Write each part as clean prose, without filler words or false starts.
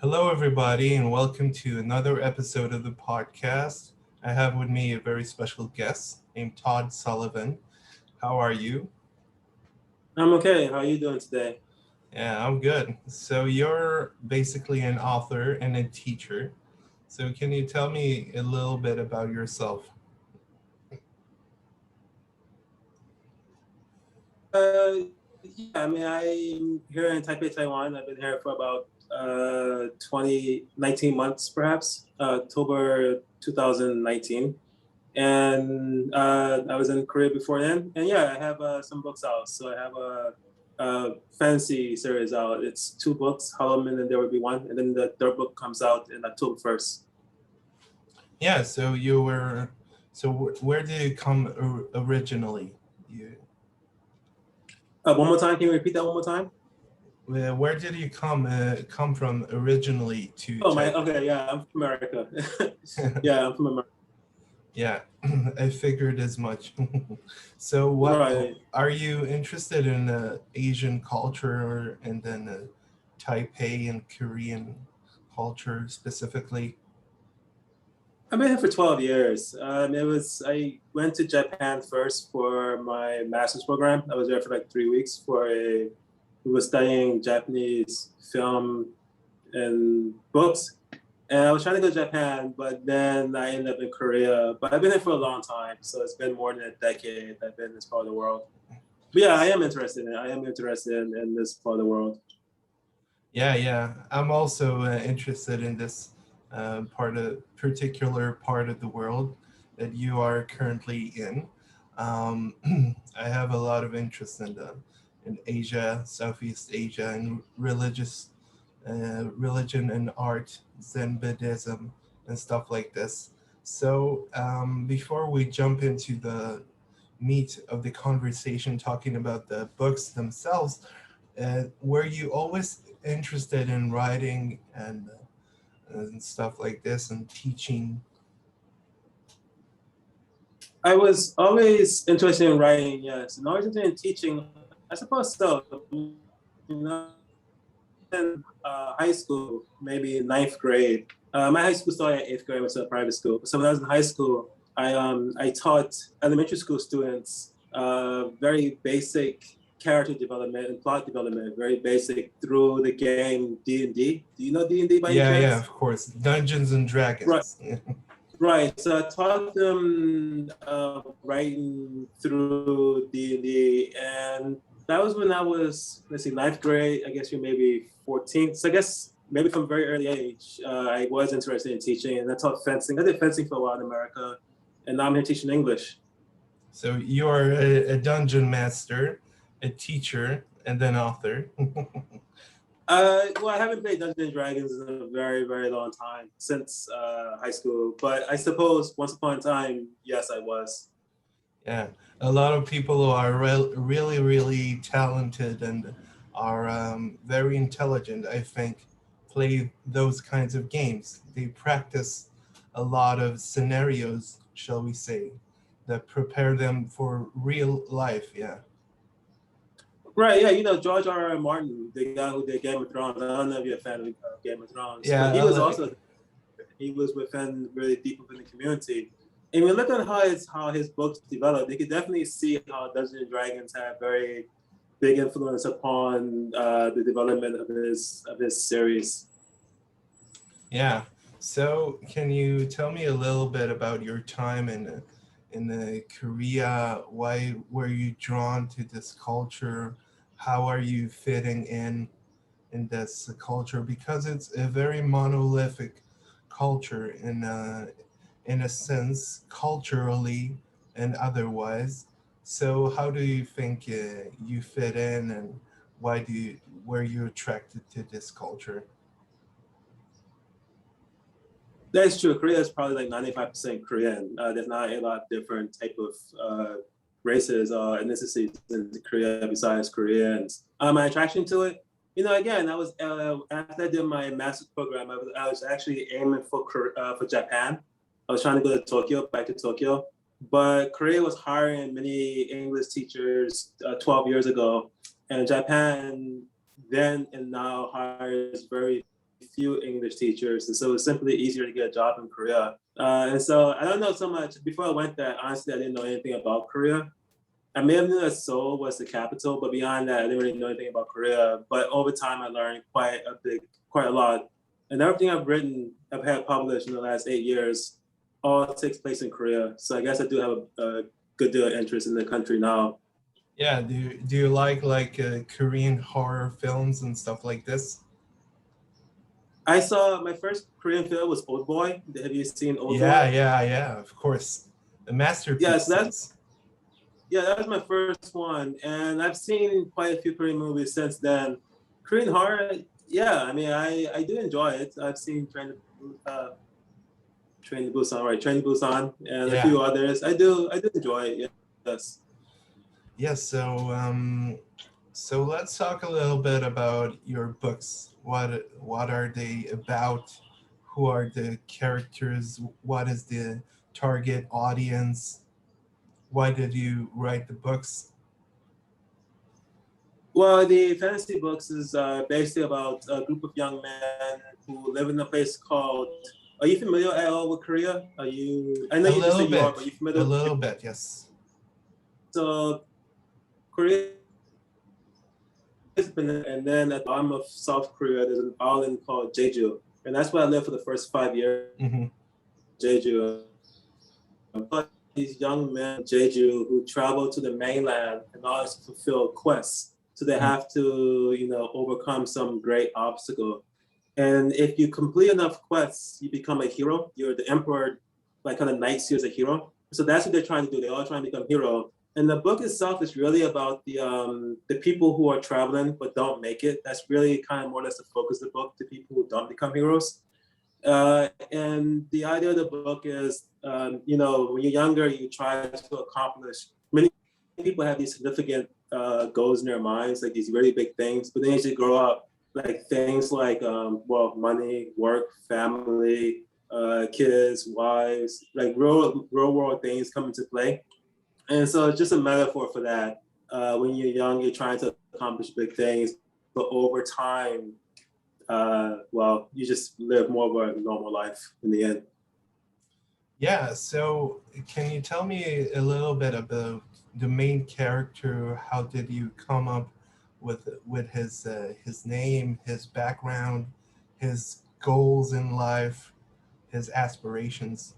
Hello, everybody, and welcome to another episode of the podcast. I have with me a very special guest named Todd Sullivan. How are you? I'm okay. How are you doing today? Yeah, I'm good. So, you're basically an author and a teacher. So, can you tell me a little bit about yourself? Yeah, I'm here in Taipei, Taiwan. I've been here for about 19 months, perhaps, October 2019. And I was in Korea before then. And yeah, I have some books out. So I have a fantasy series out. It's two books, Hollow Man and There Will Be One. And then the third book comes out in October 1st. Yeah, so where did you come originally? You, One more time, can you repeat that one more time? where did you come from originally to Taipei? Okay, yeah, I'm from America. Yeah, I'm from America. Yeah, I figured as much. So, what Right. are you interested in Asian culture and then Taipei and Korean culture specifically? I've been here for 12 years. I went to Japan first for my master's program. I was there for like 3 weeks we were studying Japanese film and books. And I was trying to go to Japan, but then I ended up in Korea. But I've been here for a long time, so it's been more than a decade I've been in this part of the world. But yeah, I am interested in this part of the world. Yeah. I'm also interested in this particular part of the world that you are currently in. Um, I have a lot of interest in Asia, Southeast Asia, and religion and art, Zen Buddhism, and stuff like this. So before we jump into the meat of the conversation, talking about the books themselves, were you always interested in writing and stuff like this and teaching? I was always interested in writing, yes, and always interested in teaching. I suppose so. You know, in high school, maybe in ninth grade. My high school started at eighth grade, I went to a private school. So when I was in high school, I taught elementary school students very basic character development and plot development, very basic through the game D&D. Do you know D&D by any Yeah, chance? of course. Dungeons and Right. Dragons. Right, so I taught them writing through D&D, and that was when I was, let's see, ninth grade. I guess you're maybe 14. So I guess maybe from a very early age, I was interested in teaching, and I taught fencing. I did fencing for a while in America, and now I'm here teaching English. So you are a dungeon master, a teacher, and then author. Well, I haven't played Dungeons and Dragons in a very, very long time, since high school. But I suppose once upon a time, yes, I was. Yeah, a lot of people who are really, really talented and are very intelligent, I think, play those kinds of games. They practice a lot of scenarios, shall we say, that prepare them for real life. Yeah. Right, yeah, George R. R. Martin, the guy who did Game of Thrones. I don't know if you're a fan of Game of Thrones, but Yeah, he was within really deep within the community. And when you look at how his books developed, you can definitely see how Dungeons and Dragons had very big influence upon the development of his series. yeah. So, can you tell me a little bit about your time in the Korea? Why were you drawn to this culture? How are you fitting in this culture? Because it's a very monolithic culture in a sense, culturally and otherwise. So, how do you think you fit in, and were you attracted to this culture? That's true. Korea is probably like 95% Korean. There's not a lot of different type of races or ethnicities in Korea besides Koreans. My attraction to it, again, I was after I did my master's program, I was actually aiming for Japan. I was trying to go to Tokyo, back to Tokyo, but Korea was hiring many English teachers 12 years ago, and Japan then and now hires very few English teachers, and so it's simply easier to get a job in Korea. And so I don't know so much. Before I went there, honestly, I didn't know anything about Korea. I may have known that Seoul was the capital, but beyond that, I didn't really know anything about Korea. But over time, I learned quite a lot. And everything I've had published in the last 8 years, all takes place in Korea. So I guess I do have a good deal of interest in the country now. Yeah, do you like Korean horror films and stuff like this? I saw my first Korean film was Old Boy. Have you seen Old Yeah, Boy? yeah, of course. The Yes, masterpieces. that was my first one, and I've seen quite a few Korean movies since then. Korean horror, yeah, I mean, I do enjoy it. I've seen Train to Busan, right? Train to Busan, and a Yeah. few others. I do enjoy it. Yes. Yes, so let's talk a little bit about your books. What are they about? Who are the characters? What is the target audience? Why did you write the books? Well, the fantasy books is basically about a group of young men who live in a place called. Are you familiar at all with Korea? Are you? I know A you just little said you are, but bit. are you A familiar? little bit, yes. So Korea has been, and then at the bottom of South Korea, there's an island called Jeju, and that's where I lived for the first 5 years. Hmm. Jeju. But these young men, Jeju, who travel to the mainland in order to fulfill quests. So they have to, overcome some great obstacle. And if you complete enough quests, you become a hero. You're the emperor, like kind of knights you as a hero. So that's what they're trying to do. They're all trying to become hero. And the book itself is really about the people who are traveling but don't make it. That's really kind of more or less the focus of the book, the people who don't become heroes. And the idea of the book is, when you're younger, you try to accomplish. Many people have these significant goals in their minds, like these really big things. But then as you grow up, like things like, money, work, family, kids, wives, like real world things come into play. And so it's just a metaphor for that. When you're young, you're trying to accomplish big things, but over time, you just live more of a normal life in the end. Yeah, so can you tell me a little bit about the main character? How did you come up with his name, his background, his goals in life, his aspirations?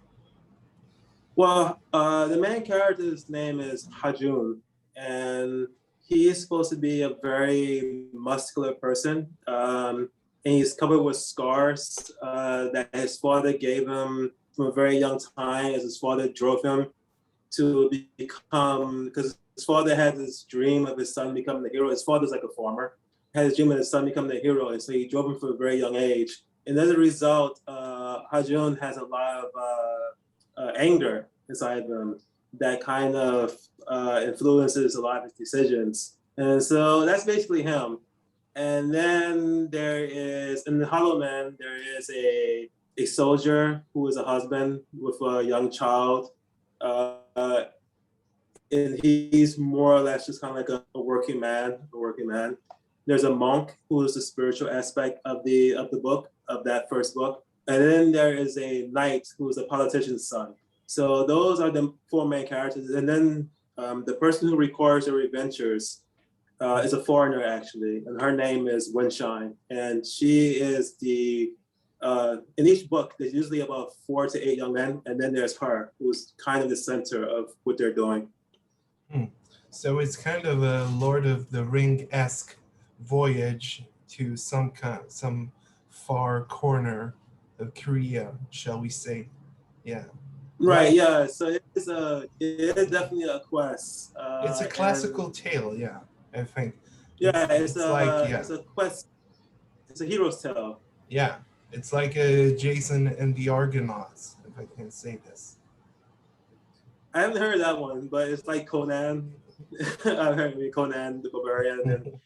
Well, the main character's name is Hajun, and he is supposed to be a very muscular person. And he's covered with scars that his father gave him from a very young time, as his father drove him to become, because his father had this dream of his son becoming the hero. His father's like a farmer, had his dream of his son becoming the hero, and so he drove him from a very young age. And as a result, Hajun has a lot of anger inside them that kind of influences a lot of his decisions. And so that's basically him. And then there is, in the Hollow Man, there is a soldier who is a husband with a young child. And he's more or less just kind of like a working man. There's a monk who is the spiritual aspect of the book, of that first book. And then there is a knight who is a politician's son. So those are the four main characters. And then the person who records their adventures is a foreigner, actually, and her name is Windshine. And she is in each book, there's usually about 4 to 8 young men, and then there's her, who's kind of the center of what they're doing. So it's kind of a Lord of the Ring-esque voyage to some far corner of Korea, shall we say? Yeah. Right. Yeah. So it is definitely a quest. It's a classical tale, yeah. I think. Yeah, it's a quest. It's a hero's tale. Yeah, it's like a Jason and the Argonauts, if I can say this. I haven't heard that one, but it's like Conan. I've heard Conan the Barbarian, and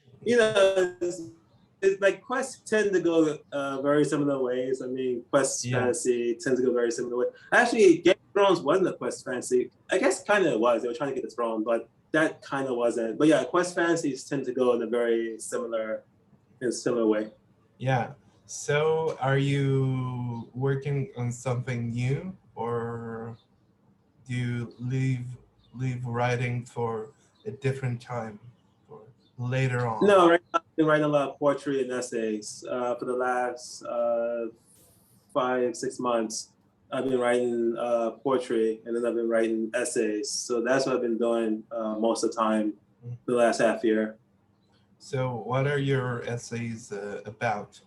it's like quests tend to go very similar ways. I mean, quest fantasy tends to go very similar way. Actually, Game of Thrones wasn't a quest fantasy. I guess kind of was. They were trying to get the throne, but that kind of wasn't. But yeah, quest fantasies tend to go in a very similar way. Yeah. So are you working on something new, or do you leave writing for a different time or later on? No, right now I've been writing a lot of poetry and essays for the last 5, 6 months. I've been writing poetry and then I've been writing essays. So that's what I've been doing most of the time the last half year. So what are your essays about?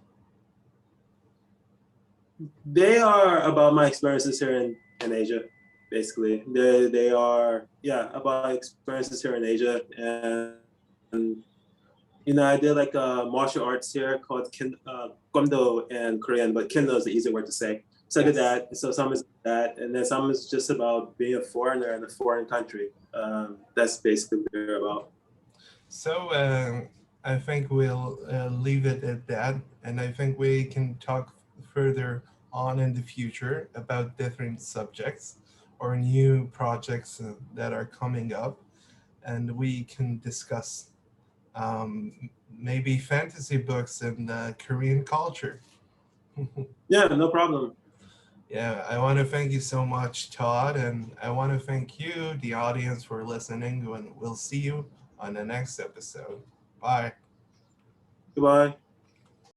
They are about my experiences here in Asia, basically. They are, yeah, about experiences here in Asia. And I did like martial arts here called Kondo in Korean, but Kendo is the easy word to say. So I did Yes. that. So some is that, and then some is just about being a foreigner in a foreign country. That's basically what they're about. So I think we'll leave it at that, and I think we can talk further on in the future about different subjects or new projects that are coming up, and we can discuss maybe fantasy books and Korean culture. Yeah, no problem. Yeah, I want to thank you so much, Todd, and I want to thank you, the audience, for listening, and we'll see you on the next episode. Bye. Goodbye.